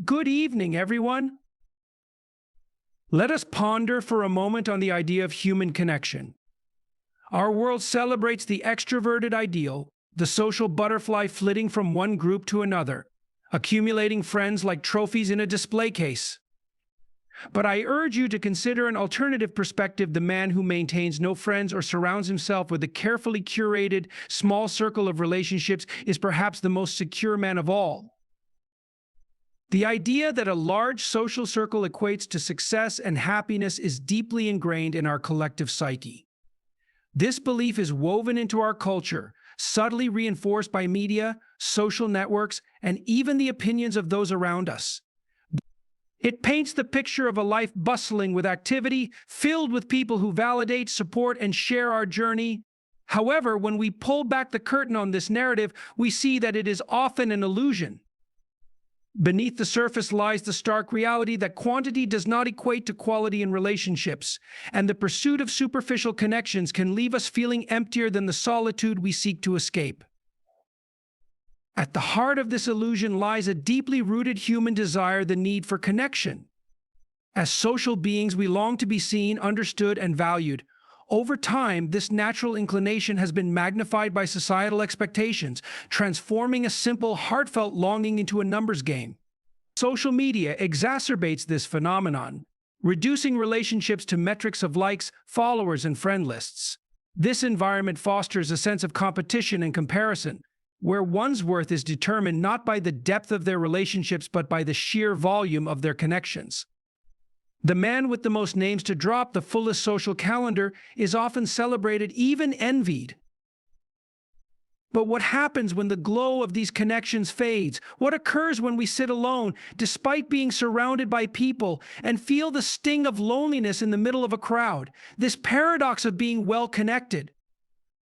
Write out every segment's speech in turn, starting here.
Good evening, everyone. Let us ponder for a moment on the idea of human connection. Our world celebrates the extroverted ideal, the social butterfly flitting from one group to another, accumulating friends like trophies in a display case. But I urge you to consider an alternative perspective: the man who maintains no friends or surrounds himself with a carefully curated, small circle of relationships is perhaps the most secure man of all. The idea that a large social circle equates to success and happiness is deeply ingrained in our collective psyche. This belief is woven into our culture, subtly reinforced by media, social networks, and even the opinions of those around us. It paints the picture of a life bustling with activity, filled with people who validate, support, and share our journey. However, when we pull back the curtain on this narrative, we see that it is often an illusion. Beneath the surface lies the stark reality that quantity does not equate to quality in relationships, and the pursuit of superficial connections can leave us feeling emptier than the solitude we seek to escape. At the heart of this illusion lies a deeply rooted human desire: the need for connection. As social beings, we long to be seen, understood, and valued. Over time, this natural inclination has been magnified by societal expectations, transforming a simple, heartfelt longing into a numbers game. Social media exacerbates this phenomenon, reducing relationships to metrics of likes, followers, and friend lists. This environment fosters a sense of competition and comparison, where one's worth is determined not by the depth of their relationships but by the sheer volume of their connections. The man with the most names to drop, the fullest social calendar, is often celebrated, even envied. But what happens when the glow of these connections fades? What occurs when we sit alone, despite being surrounded by people, and feel the sting of loneliness in the middle of a crowd? This paradox of being well connected,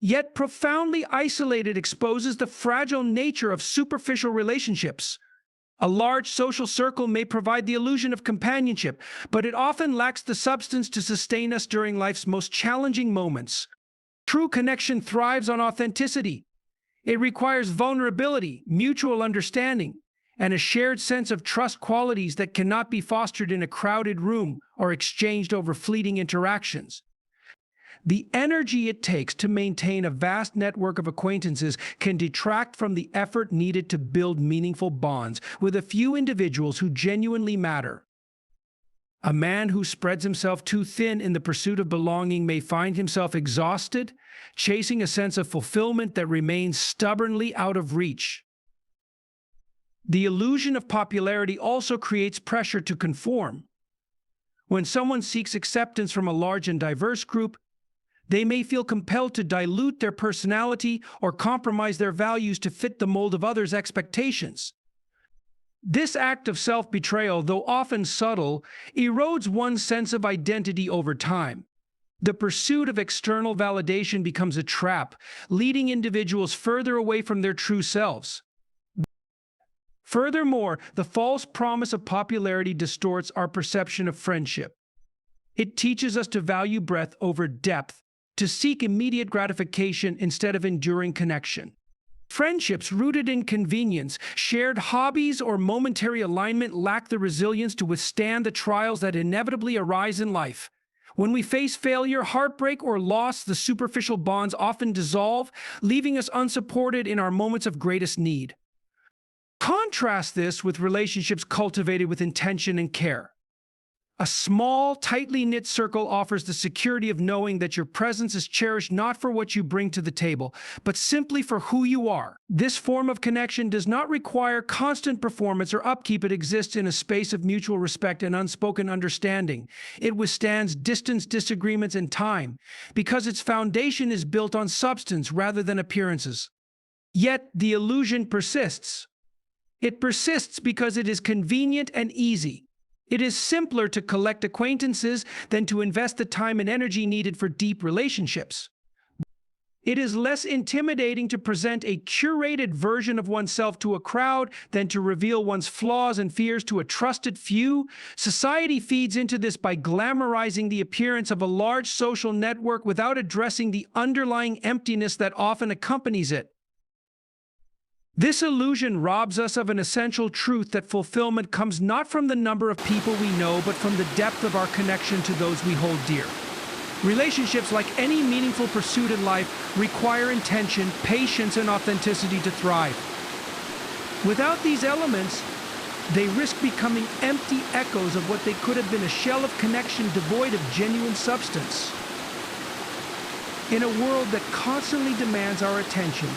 yet profoundly isolated, exposes the fragile nature of superficial relationships. A large social circle may provide the illusion of companionship, but it often lacks the substance to sustain us during life's most challenging moments. True connection thrives on authenticity. It requires vulnerability, mutual understanding, and a shared sense of trust, qualities that cannot be fostered in a crowded room or exchanged over fleeting interactions. The energy it takes to maintain a vast network of acquaintances can detract from the effort needed to build meaningful bonds with a few individuals who genuinely matter. A man who spreads himself too thin in the pursuit of belonging may find himself exhausted, chasing a sense of fulfillment that remains stubbornly out of reach. The illusion of popularity also creates pressure to conform. When someone seeks acceptance from a large and diverse group, they may feel compelled to dilute their personality or compromise their values to fit the mold of others' expectations. This act of self-betrayal, though often subtle, erodes one's sense of identity over time. The pursuit of external validation becomes a trap, leading individuals further away from their true selves. Furthermore, the false promise of popularity distorts our perception of friendship. It teaches us to value breadth over depth, to seek immediate gratification instead of enduring connection. Friendships rooted in convenience, shared hobbies, or momentary alignment lack the resilience to withstand the trials that inevitably arise in life. When we face failure, heartbreak, or loss, the superficial bonds often dissolve, leaving us unsupported in our moments of greatest need. Contrast this with relationships cultivated with intention and care. A small, tightly knit circle offers the security of knowing that your presence is cherished not for what you bring to the table, but simply for who you are. This form of connection does not require constant performance or upkeep. It exists in a space of mutual respect and unspoken understanding. It withstands distance, disagreements, and time, because its foundation is built on substance rather than appearances. Yet the illusion persists. It persists because it is convenient and easy. It is simpler to collect acquaintances than to invest the time and energy needed for deep relationships. It is less intimidating to present a curated version of oneself to a crowd than to reveal one's flaws and fears to a trusted few. Society feeds into this by glamorizing the appearance of a large social network without addressing the underlying emptiness that often accompanies it. This illusion robs us of an essential truth that fulfillment comes not from the number of people we know, but from the depth of our connection to those we hold dear. Relationships, like any meaningful pursuit in life, require intention, patience, and authenticity to thrive. Without these elements, they risk becoming empty echoes of what they could have been, a shell of connection devoid of genuine substance. In a world that constantly demands our attention,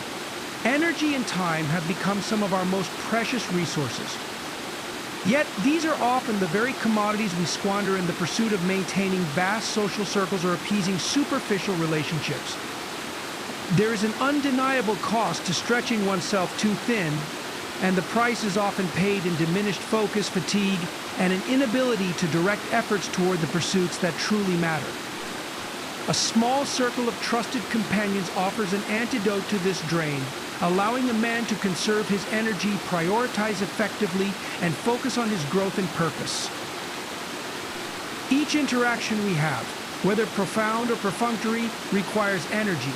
energy and time have become some of our most precious resources. Yet, these are often the very commodities we squander in the pursuit of maintaining vast social circles or appeasing superficial relationships. There is an undeniable cost to stretching oneself too thin, and the price is often paid in diminished focus, fatigue, and an inability to direct efforts toward the pursuits that truly matter. A small circle of trusted companions offers an antidote to this drain, allowing a man to conserve his energy, prioritize effectively, and focus on his growth and purpose. Each interaction we have, whether profound or perfunctory, requires energy.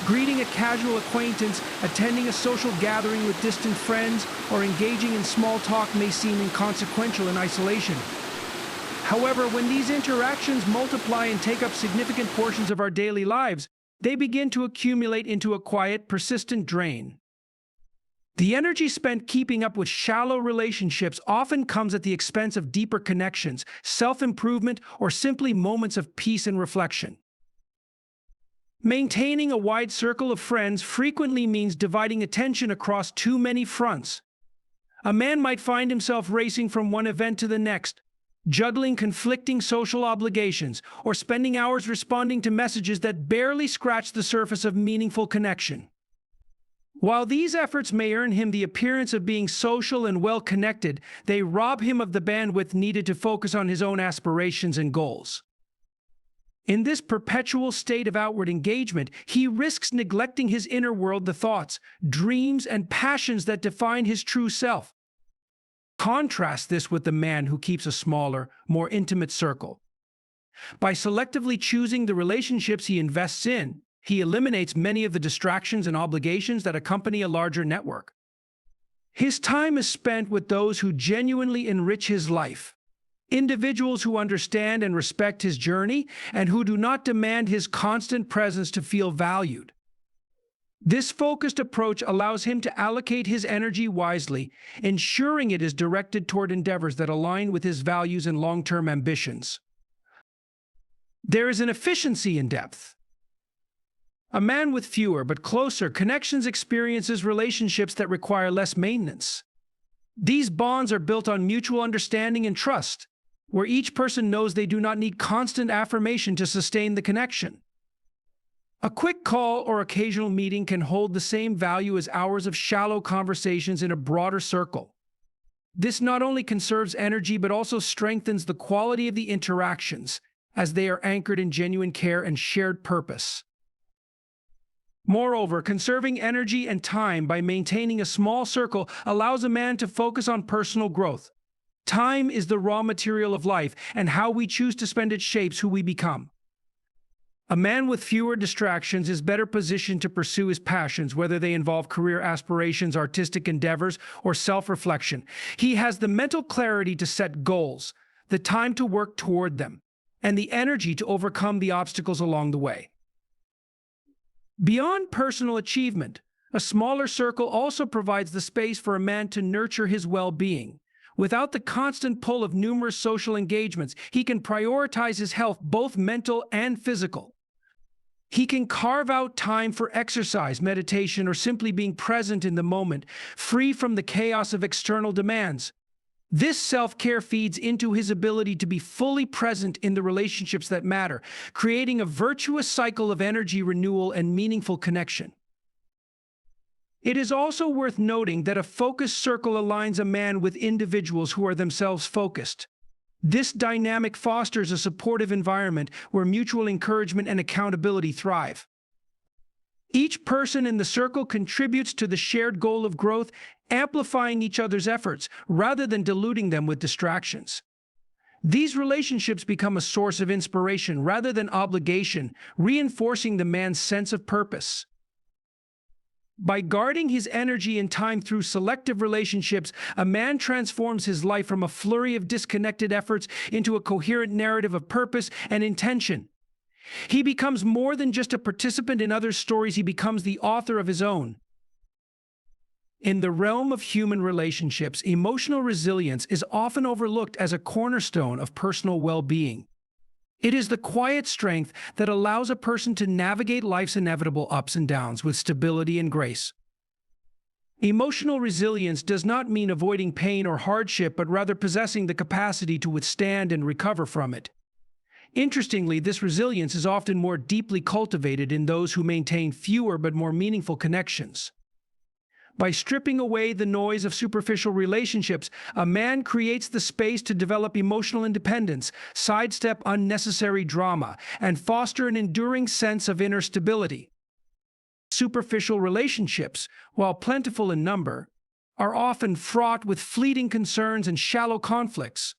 Greeting a casual acquaintance, attending a social gathering with distant friends, or engaging in small talk may seem inconsequential in isolation. However, when these interactions multiply and take up significant portions of our daily lives, they begin to accumulate into a quiet, persistent drain. The energy spent keeping up with shallow relationships often comes at the expense of deeper connections, self-improvement, or simply moments of peace and reflection. Maintaining a wide circle of friends frequently means dividing attention across too many fronts. A man might find himself racing from one event to the next, juggling conflicting social obligations, or spending hours responding to messages that barely scratch the surface of meaningful connection. While these efforts may earn him the appearance of being social and well-connected, they rob him of the bandwidth needed to focus on his own aspirations and goals. In this perpetual state of outward engagement, he risks neglecting his inner world, the thoughts, dreams, and passions that define his true self. Contrast this with the man who keeps a smaller, more intimate circle. By selectively choosing the relationships he invests in, he eliminates many of the distractions and obligations that accompany a larger network. His time is spent with those who genuinely enrich his life, individuals who understand and respect his journey and who do not demand his constant presence to feel valued. This focused approach allows him to allocate his energy wisely, ensuring it is directed toward endeavors that align with his values and long-term ambitions. There is an efficiency in depth. A man with fewer but closer connections experiences relationships that require less maintenance. These bonds are built on mutual understanding and trust, where each person knows they do not need constant affirmation to sustain the connection. A quick call or occasional meeting can hold the same value as hours of shallow conversations in a broader circle. This not only conserves energy but also strengthens the quality of the interactions, as they are anchored in genuine care and shared purpose. Moreover, conserving energy and time by maintaining a small circle allows a man to focus on personal growth. Time is the raw material of life, and how we choose to spend it shapes who we become. A man with fewer distractions is better positioned to pursue his passions, whether they involve career aspirations, artistic endeavors, or self-reflection. He has the mental clarity to set goals, the time to work toward them, and the energy to overcome the obstacles along the way. Beyond personal achievement, a smaller circle also provides the space for a man to nurture his well-being. Without the constant pull of numerous social engagements, he can prioritize his health, both mental and physical. He can carve out time for exercise, meditation, or simply being present in the moment, free from the chaos of external demands. This self-care feeds into his ability to be fully present in the relationships that matter, creating a virtuous cycle of energy renewal and meaningful connection. It is also worth noting that a focused circle aligns a man with individuals who are themselves focused. This dynamic fosters a supportive environment where mutual encouragement and accountability thrive. Each person in the circle contributes to the shared goal of growth, amplifying each other's efforts rather than diluting them with distractions. These relationships become a source of inspiration rather than obligation, reinforcing the man's sense of purpose. By guarding his energy and time through selective relationships, a man transforms his life from a flurry of disconnected efforts into a coherent narrative of purpose and intention. He becomes more than just a participant in others' stories, he becomes the author of his own. In the realm of human relationships, emotional resilience is often overlooked as a cornerstone of personal well-being. It is the quiet strength that allows a person to navigate life's inevitable ups and downs with stability and grace. Emotional resilience does not mean avoiding pain or hardship, but rather possessing the capacity to withstand and recover from it. Interestingly, this resilience is often more deeply cultivated in those who maintain fewer but more meaningful connections. By stripping away the noise of superficial relationships, a man creates the space to develop emotional independence, sidestep unnecessary drama, and foster an enduring sense of inner stability. Superficial relationships, while plentiful in number, are often fraught with fleeting concerns and shallow conflicts.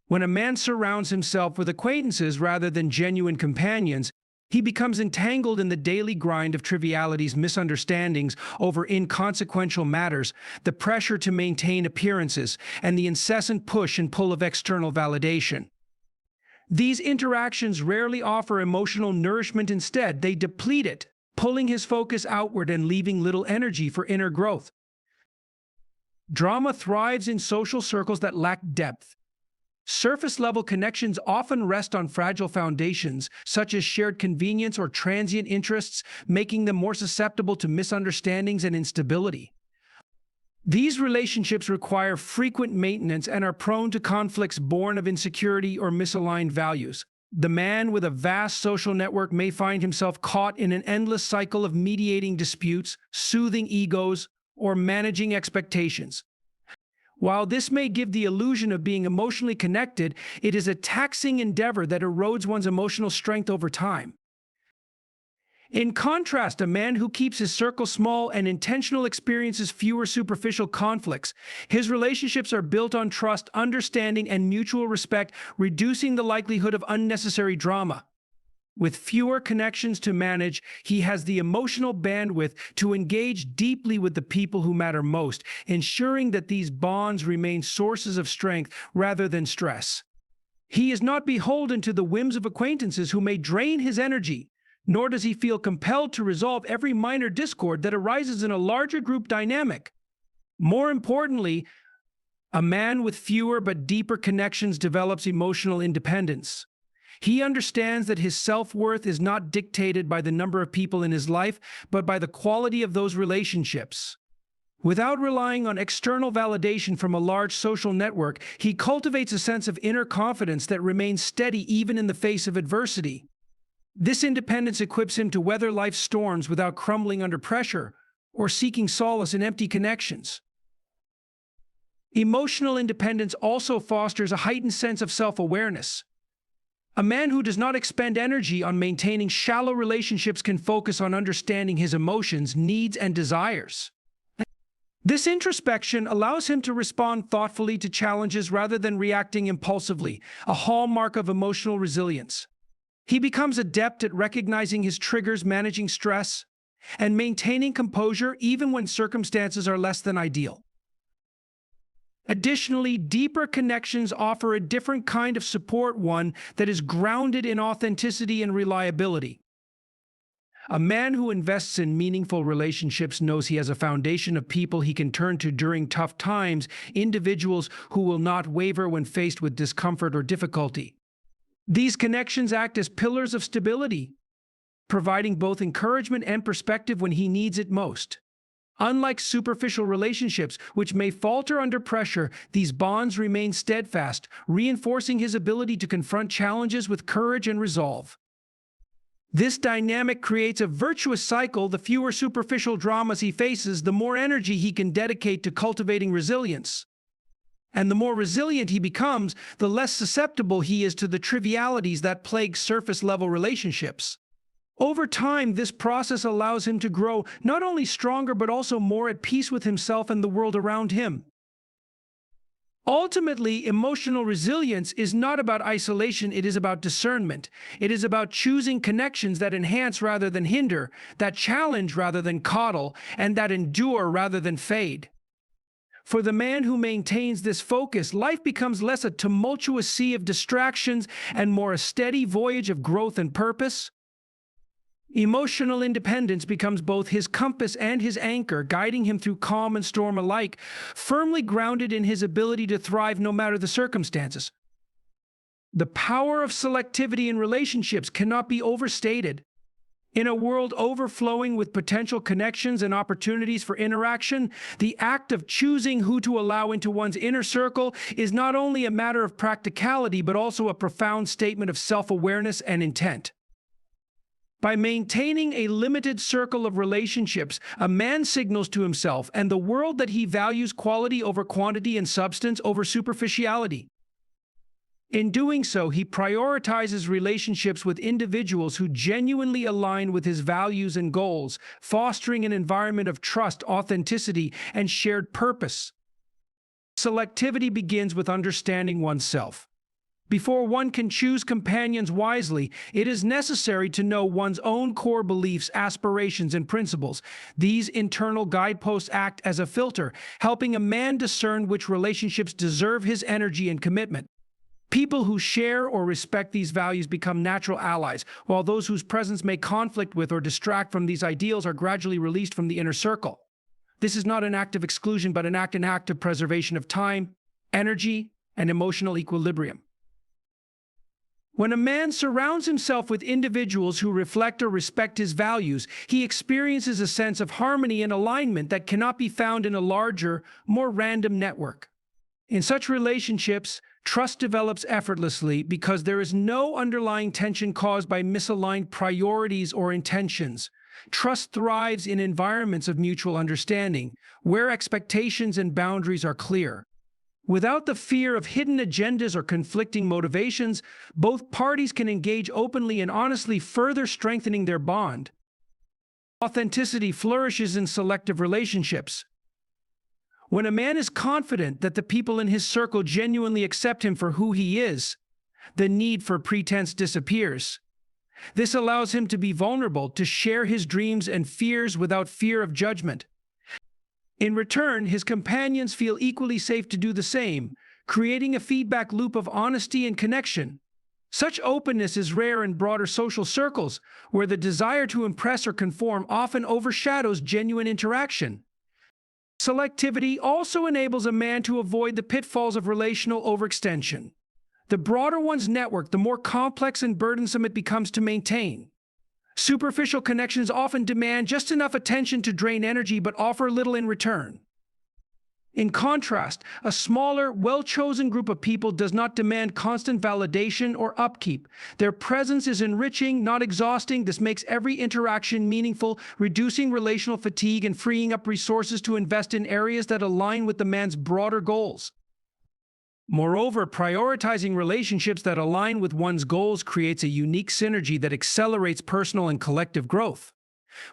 When a man surrounds himself with acquaintances rather than genuine companions, he becomes entangled in the daily grind of trivialities, misunderstandings over inconsequential matters, the pressure to maintain appearances, and the incessant push and pull of external validation. These interactions rarely offer emotional nourishment. Instead, they deplete it, pulling his focus outward and leaving little energy for inner growth. Drama thrives in social circles that lack depth. Surface-level connections often rest on fragile foundations, such as shared convenience or transient interests, making them more susceptible to misunderstandings and instability. These relationships require frequent maintenance and are prone to conflicts born of insecurity or misaligned values. The man with a vast social network may find himself caught in an endless cycle of mediating disputes, soothing egos, or managing expectations. While this may give the illusion of being emotionally connected, it is a taxing endeavor that erodes one's emotional strength over time. In contrast, a man who keeps his circle small and intentionally experiences fewer superficial conflicts. His relationships are built on trust, understanding, and mutual respect, reducing the likelihood of unnecessary drama. With fewer connections to manage, he has the emotional bandwidth to engage deeply with the people who matter most, ensuring that these bonds remain sources of strength rather than stress. He is not beholden to the whims of acquaintances who may drain his energy, nor does he feel compelled to resolve every minor discord that arises in a larger group dynamic. More importantly, a man with fewer but deeper connections develops emotional independence. He understands that his self-worth is not dictated by the number of people in his life, but by the quality of those relationships. Without relying on external validation from a large social network, he cultivates a sense of inner confidence that remains steady even in the face of adversity. This independence equips him to weather life's storms without crumbling under pressure or seeking solace in empty connections. Emotional independence also fosters a heightened sense of self-awareness. A man who does not expend energy on maintaining shallow relationships can focus on understanding his emotions, needs, and desires. This introspection allows him to respond thoughtfully to challenges rather than reacting impulsively, a hallmark of emotional resilience. He becomes adept at recognizing his triggers, managing stress, and maintaining composure even when circumstances are less than ideal. Additionally, deeper connections offer a different kind of support, one that is grounded in authenticity and reliability. A man who invests in meaningful relationships knows he has a foundation of people he can turn to during tough times, individuals who will not waver when faced with discomfort or difficulty. These connections act as pillars of stability, providing both encouragement and perspective when he needs it most. Unlike superficial relationships, which may falter under pressure, these bonds remain steadfast, reinforcing his ability to confront challenges with courage and resolve. This dynamic creates a virtuous cycle. The fewer superficial dramas he faces, the more energy he can dedicate to cultivating resilience. And the more resilient he becomes, the less susceptible he is to the trivialities that plague surface-level relationships. Over time, this process allows him to grow not only stronger but also more at peace with himself and the world around him. Ultimately, emotional resilience is not about isolation, it is about discernment. It is about choosing connections that enhance rather than hinder, that challenge rather than coddle, and that endure rather than fade. For the man who maintains this focus, life becomes less a tumultuous sea of distractions and more a steady voyage of growth and purpose. Emotional independence becomes both his compass and his anchor, guiding him through calm and storm alike, firmly grounded in his ability to thrive no matter the circumstances. The power of selectivity in relationships cannot be overstated. In a world overflowing with potential connections and opportunities for interaction, the act of choosing who to allow into one's inner circle is not only a matter of practicality but also a profound statement of self-awareness and intent. By maintaining a limited circle of relationships, a man signals to himself and the world that he values quality over quantity and substance over superficiality. In doing so, he prioritizes relationships with individuals who genuinely align with his values and goals, fostering an environment of trust, authenticity, and shared purpose. Selectivity begins with understanding oneself. Before one can choose companions wisely, it is necessary to know one's own core beliefs, aspirations, and principles. These internal guideposts act as a filter, helping a man discern which relationships deserve his energy and commitment. People who share or respect these values become natural allies, while those whose presence may conflict with or distract from these ideals are gradually released from the inner circle. This is not an act of exclusion, but an act of preservation of time, energy, and emotional equilibrium. When a man surrounds himself with individuals who reflect or respect his values, he experiences a sense of harmony and alignment that cannot be found in a larger, more random network. In such relationships, trust develops effortlessly because there is no underlying tension caused by misaligned priorities or intentions. Trust thrives in environments of mutual understanding, where expectations and boundaries are clear. Without the fear of hidden agendas or conflicting motivations, both parties can engage openly and honestly, further strengthening their bond. Authenticity flourishes in selective relationships. When a man is confident that the people in his circle genuinely accept him for who he is, the need for pretense disappears. This allows him to be vulnerable, to share his dreams and fears without fear of judgment. In return, his companions feel equally safe to do the same, creating a feedback loop of honesty and connection. Such openness is rare in broader social circles, where the desire to impress or conform often overshadows genuine interaction. Selectivity also enables a man to avoid the pitfalls of relational overextension. The broader one's network, the more complex and burdensome it becomes to maintain. Superficial connections often demand just enough attention to drain energy but offer little in return. In contrast, a smaller, well-chosen group of people does not demand constant validation or upkeep. Their presence is enriching, not exhausting. This makes every interaction meaningful, reducing relational fatigue and freeing up resources to invest in areas that align with the man's broader goals. Moreover, prioritizing relationships that align with one's goals creates a unique synergy that accelerates personal and collective growth.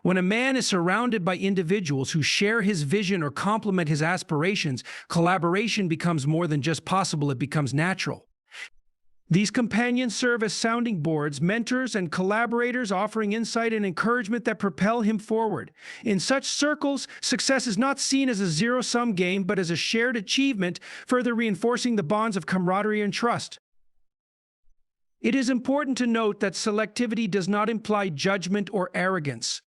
When a man is surrounded by individuals who share his vision or complement his aspirations, collaboration becomes more than just possible, it becomes natural. These companions serve as sounding boards, mentors, and collaborators, offering insight and encouragement that propel him forward. In such circles, success is not seen as a zero-sum game, but as a shared achievement, further reinforcing the bonds of camaraderie and trust. It is important to note that selectivity does not imply judgment or arrogance.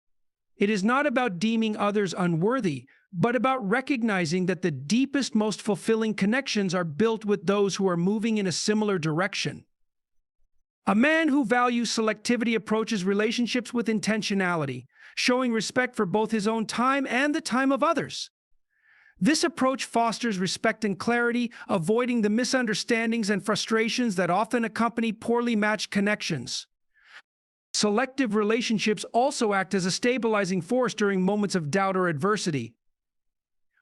It is not about deeming others unworthy, but about recognizing that the deepest, most fulfilling connections are built with those who are moving in a similar direction. A man who values selectivity approaches relationships with intentionality, showing respect for both his own time and the time of others. This approach fosters respect and clarity, avoiding the misunderstandings and frustrations that often accompany poorly matched connections. Selective relationships also act as a stabilizing force during moments of doubt or adversity.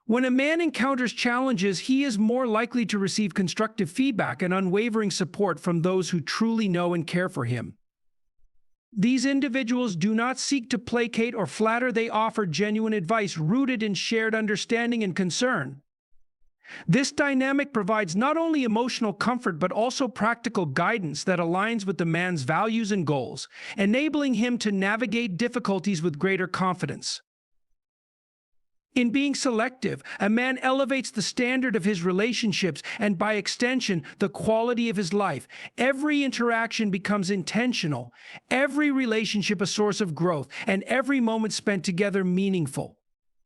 When a man encounters challenges, he is more likely to receive constructive feedback and unwavering support from those who truly know and care for him. These individuals do not seek to placate or flatter, they offer genuine advice rooted in shared understanding and concern. This dynamic provides not only emotional comfort but also practical guidance that aligns with the man's values and goals, enabling him to navigate difficulties with greater confidence. In being selective, a man elevates the standard of his relationships and, by extension, the quality of his life. Every interaction becomes intentional, every relationship a source of growth, and every moment spent together meaningful.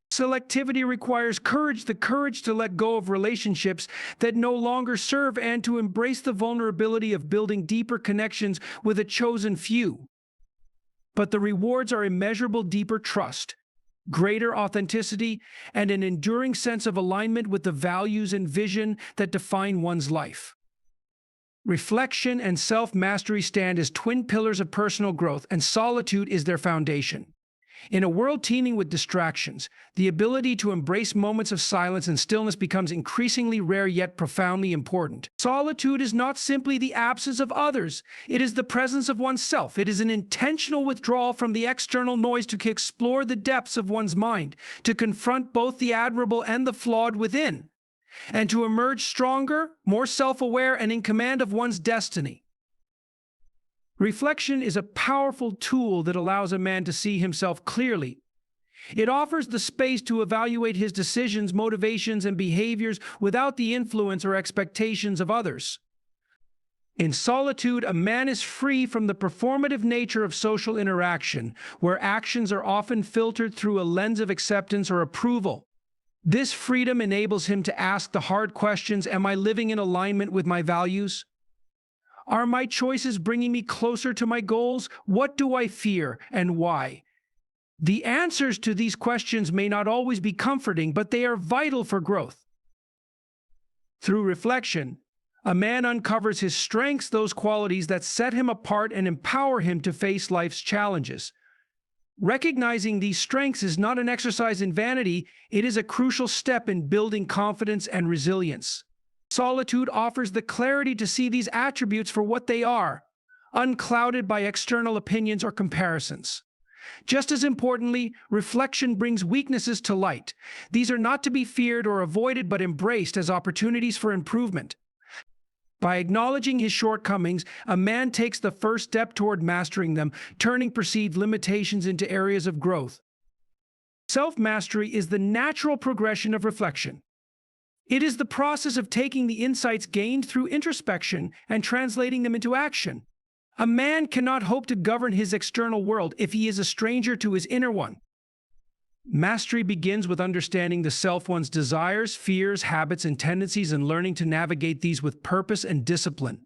Selectivity requires courage, the courage to let go of relationships that no longer serve and to embrace the vulnerability of building deeper connections with a chosen few. But the rewards are immeasurable: deeper trust, greater authenticity, and an enduring sense of alignment with the values and vision that define one's life. Reflection and self-mastery stand as twin pillars of personal growth, and solitude is their foundation. In a world teeming with distractions, the ability to embrace moments of silence and stillness becomes increasingly rare yet profoundly important. Solitude is not simply the absence of others, it is the presence of oneself. It is an intentional withdrawal from the external noise to explore the depths of one's mind, to confront both the admirable and the flawed within, and to emerge stronger, more self-aware, and in command of one's destiny. Reflection is a powerful tool that allows a man to see himself clearly. It offers the space to evaluate his decisions, motivations, and behaviors without the influence or expectations of others. In solitude, a man is free from the performative nature of social interaction, where actions are often filtered through a lens of acceptance or approval. This freedom enables him to ask the hard questions: am I living in alignment with my values? Are my choices bringing me closer to my goals? What do I fear and why? The answers to these questions may not always be comforting, but they are vital for growth. Through reflection, a man uncovers his strengths, those qualities that set him apart and empower him to face life's challenges. Recognizing these strengths is not an exercise in vanity, it is a crucial step in building confidence and resilience. Solitude offers the clarity to see these attributes for what they are, unclouded by external opinions or comparisons. Just as importantly, reflection brings weaknesses to light. These are not to be feared or avoided, but embraced as opportunities for improvement. By acknowledging his shortcomings, a man takes the first step toward mastering them, turning perceived limitations into areas of growth. Self-mastery is the natural progression of reflection. It is the process of taking the insights gained through introspection and translating them into action. A man cannot hope to govern his external world if he is a stranger to his inner one. Mastery begins with understanding the self, one's desires, fears, habits, and tendencies, and learning to navigate these with purpose and discipline.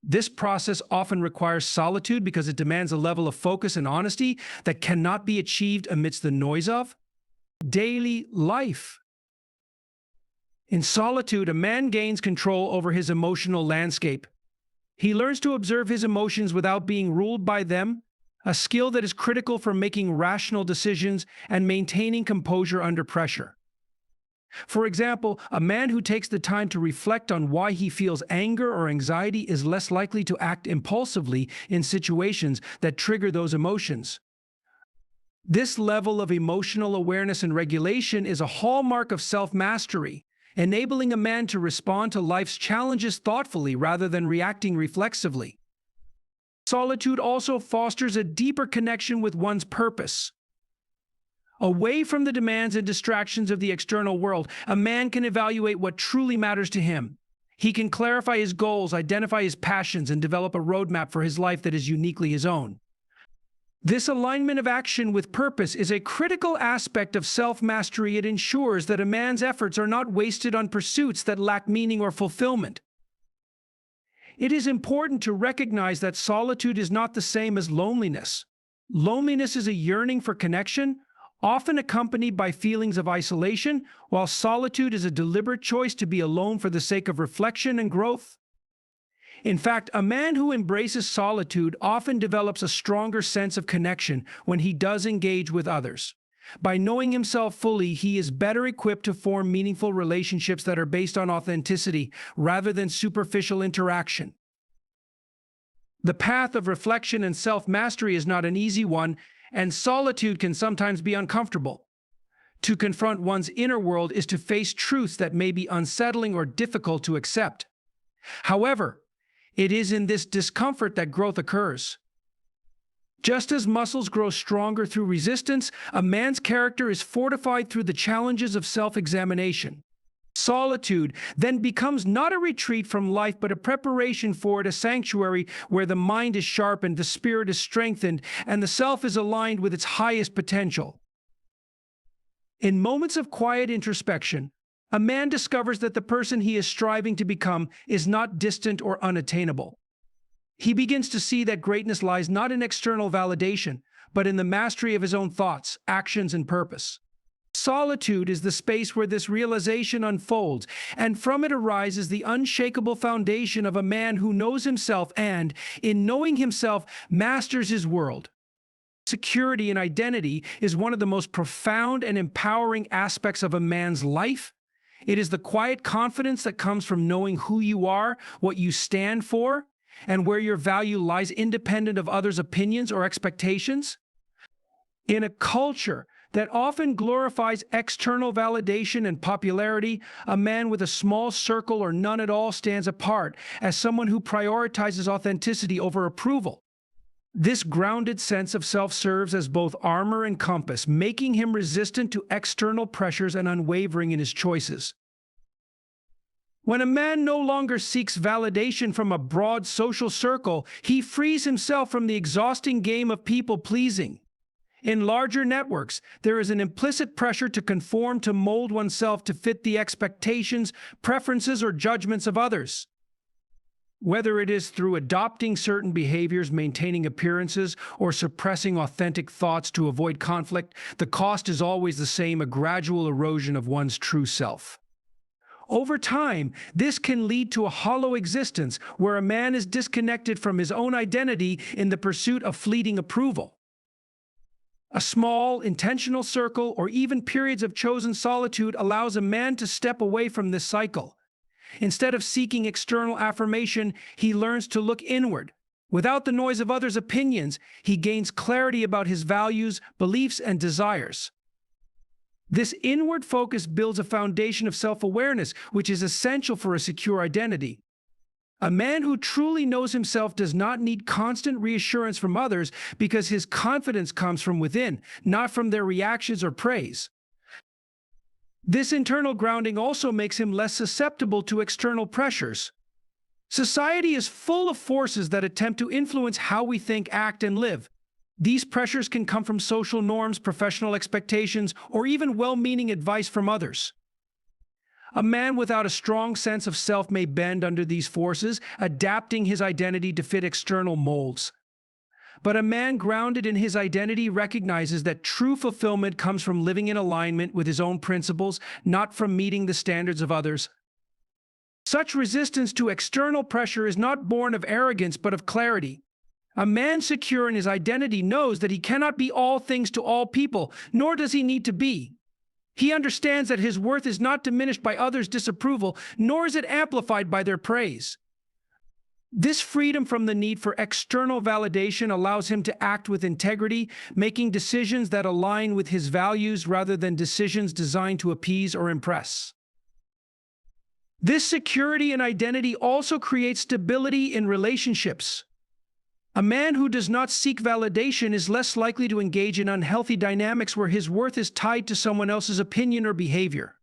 This process often requires solitude because it demands a level of focus and honesty that cannot be achieved amidst the noise of daily life. In solitude, a man gains control over his emotional landscape. He learns to observe his emotions without being ruled by them, a skill that is critical for making rational decisions and maintaining composure under pressure. For example, a man who takes the time to reflect on why he feels anger or anxiety is less likely to act impulsively in situations that trigger those emotions. This level of emotional awareness and regulation is a hallmark of self-mastery, enabling a man to respond to life's challenges thoughtfully rather than reacting reflexively. Solitude also fosters a deeper connection with one's purpose. Away from the demands and distractions of the external world, a man can evaluate what truly matters to him. He can clarify his goals, identify his passions, and develop a roadmap for his life that is uniquely his own. This alignment of action with purpose is a critical aspect of self-mastery. It ensures that a man's efforts are not wasted on pursuits that lack meaning or fulfillment. It is important to recognize that solitude is not the same as loneliness. Loneliness is a yearning for connection, often accompanied by feelings of isolation, while solitude is a deliberate choice to be alone for the sake of reflection and growth. In fact, a man who embraces solitude often develops a stronger sense of connection when he does engage with others. By knowing himself fully, he is better equipped to form meaningful relationships that are based on authenticity rather than superficial interaction. The path of reflection and self-mastery is not an easy one, and solitude can sometimes be uncomfortable. To confront one's inner world is to face truths that may be unsettling or difficult to accept. However, it is in this discomfort that growth occurs. Just as muscles grow stronger through resistance, a man's character is fortified through the challenges of self-examination. Solitude then becomes not a retreat from life but a preparation for it, a sanctuary where the mind is sharpened, the spirit is strengthened, and the self is aligned with its highest potential. In moments of quiet introspection, a man discovers that the person he is striving to become is not distant or unattainable. He begins to see that greatness lies not in external validation, but in the mastery of his own thoughts, actions, and purpose. Solitude is the space where this realization unfolds, and from it arises the unshakable foundation of a man who knows himself and, in knowing himself, masters his world. Security and identity is one of the most profound and empowering aspects of a man's life. It is the quiet confidence that comes from knowing who you are, what you stand for, and where your value lies independent of others' opinions or expectations. In a culture that often glorifies external validation and popularity, a man with a small circle or none at all stands apart as someone who prioritizes authenticity over approval. This grounded sense of self serves as both armor and compass, making him resistant to external pressures and unwavering in his choices. When a man no longer seeks validation from a broad social circle, he frees himself from the exhausting game of people-pleasing. In larger networks, there is an implicit pressure to conform, to mold oneself to fit the expectations, preferences, or judgments of others. Whether it is through adopting certain behaviors, maintaining appearances, or suppressing authentic thoughts to avoid conflict, the cost is always the same: a gradual erosion of one's true self. Over time, this can lead to a hollow existence where a man is disconnected from his own identity in the pursuit of fleeting approval. A small, intentional circle or even periods of chosen solitude allows a man to step away from this cycle. Instead of seeking external affirmation, he learns to look inward. Without the noise of others' opinions, he gains clarity about his values, beliefs, and desires. This inward focus builds a foundation of self-awareness, which is essential for a secure identity. A man who truly knows himself does not need constant reassurance from others because his confidence comes from within, not from their reactions or praise. This internal grounding also makes him less susceptible to external pressures. Society is full of forces that attempt to influence how we think, act, and live. These pressures can come from social norms, professional expectations, or even well-meaning advice from others. A man without a strong sense of self may bend under these forces, adapting his identity to fit external molds. But a man grounded in his identity recognizes that true fulfillment comes from living in alignment with his own principles, not from meeting the standards of others. Such resistance to external pressure is not born of arrogance but of clarity. A man secure in his identity knows that he cannot be all things to all people, nor does he need to be. He understands that his worth is not diminished by others' disapproval, nor is it amplified by their praise. This freedom from the need for external validation allows him to act with integrity, making decisions that align with his values rather than decisions designed to appease or impress. This security and identity also creates stability in relationships. A man who does not seek validation is less likely to engage in unhealthy dynamics where his worth is tied to someone else's opinion or behavior.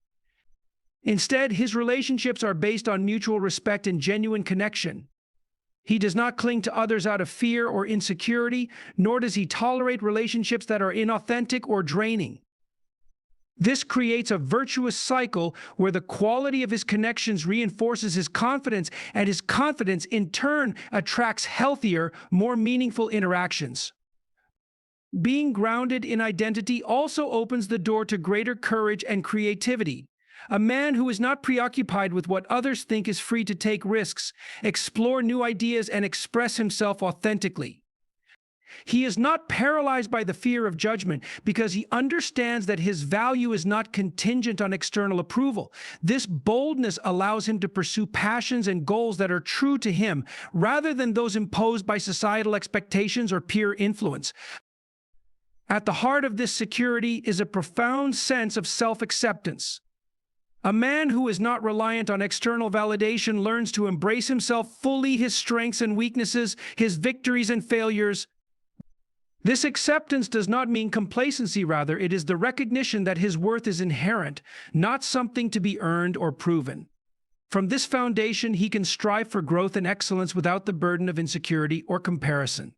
Instead, his relationships are based on mutual respect and genuine connection. He does not cling to others out of fear or insecurity, nor does he tolerate relationships that are inauthentic or draining. This creates a virtuous cycle where the quality of his connections reinforces his confidence, and his confidence in turn attracts healthier, more meaningful interactions. Being grounded in identity also opens the door to greater courage and creativity. A man who is not preoccupied with what others think is free to take risks, explore new ideas, and express himself authentically. He is not paralyzed by the fear of judgment because he understands that his value is not contingent on external approval. This boldness allows him to pursue passions and goals that are true to him rather than those imposed by societal expectations or peer influence. At the heart of this security is a profound sense of self-acceptance. A man who is not reliant on external validation learns to embrace himself fully, his strengths and weaknesses, his victories and failures. This acceptance does not mean complacency, rather, it is the recognition that his worth is inherent, not something to be earned or proven. From this foundation, he can strive for growth and excellence without the burden of insecurity or comparison.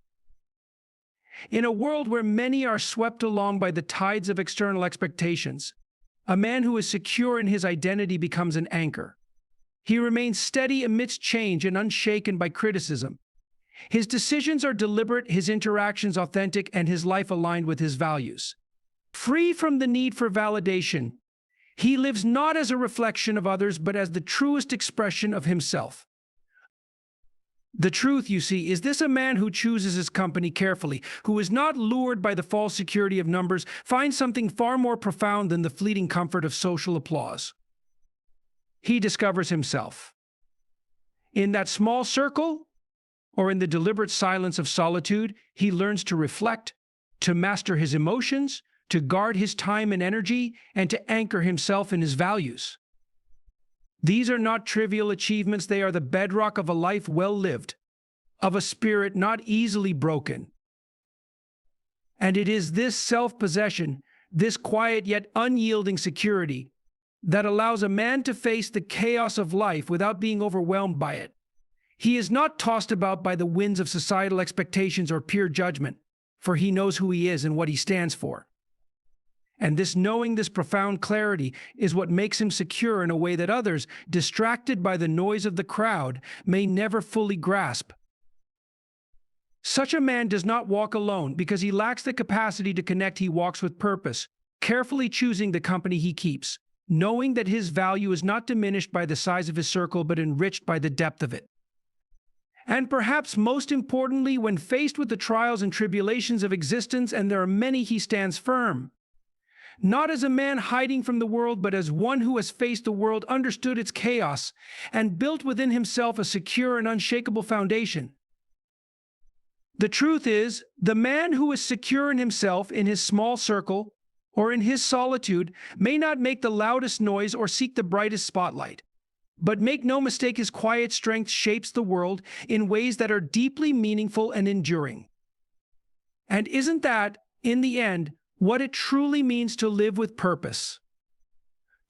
In a world where many are swept along by the tides of external expectations, a man who is secure in his identity becomes an anchor. He remains steady amidst change and unshaken by criticism. His decisions are deliberate, his interactions authentic, and his life aligned with his values. Free from the need for validation, he lives not as a reflection of others, but as the truest expression of himself. The truth, you see, is this: a man who chooses his company carefully, who is not lured by the false security of numbers, finds something far more profound than the fleeting comfort of social applause. He discovers himself. In that small circle, or in the deliberate silence of solitude, he learns to reflect, to master his emotions, to guard his time and energy, and to anchor himself in his values. These are not trivial achievements, they are the bedrock of a life well lived, of a spirit not easily broken. And it is this self-possession, this quiet yet unyielding security, that allows a man to face the chaos of life without being overwhelmed by it. He is not tossed about by the winds of societal expectations or peer judgment, for he knows who he is and what he stands for. And this knowing, this profound clarity, is what makes him secure in a way that others, distracted by the noise of the crowd, may never fully grasp. Such a man does not walk alone because he lacks the capacity to connect. He walks with purpose, carefully choosing the company he keeps, knowing that his value is not diminished by the size of his circle but enriched by the depth of it. And perhaps most importantly, when faced with the trials and tribulations of existence, and there are many, he stands firm. Not as a man hiding from the world, but as one who has faced the world, understood its chaos, and built within himself a secure and unshakable foundation. The truth is, the man who is secure in himself, in his small circle, or in his solitude, may not make the loudest noise or seek the brightest spotlight. But make no mistake, his quiet strength shapes the world in ways that are deeply meaningful and enduring. And isn't that, in the end, what it truly means to live with purpose?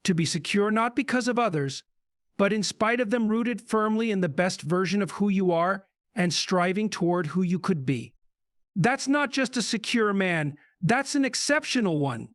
To be secure not because of others, but in spite of them, rooted firmly in the best version of who you are and striving toward who you could be. That's not just a secure man, that's an exceptional one.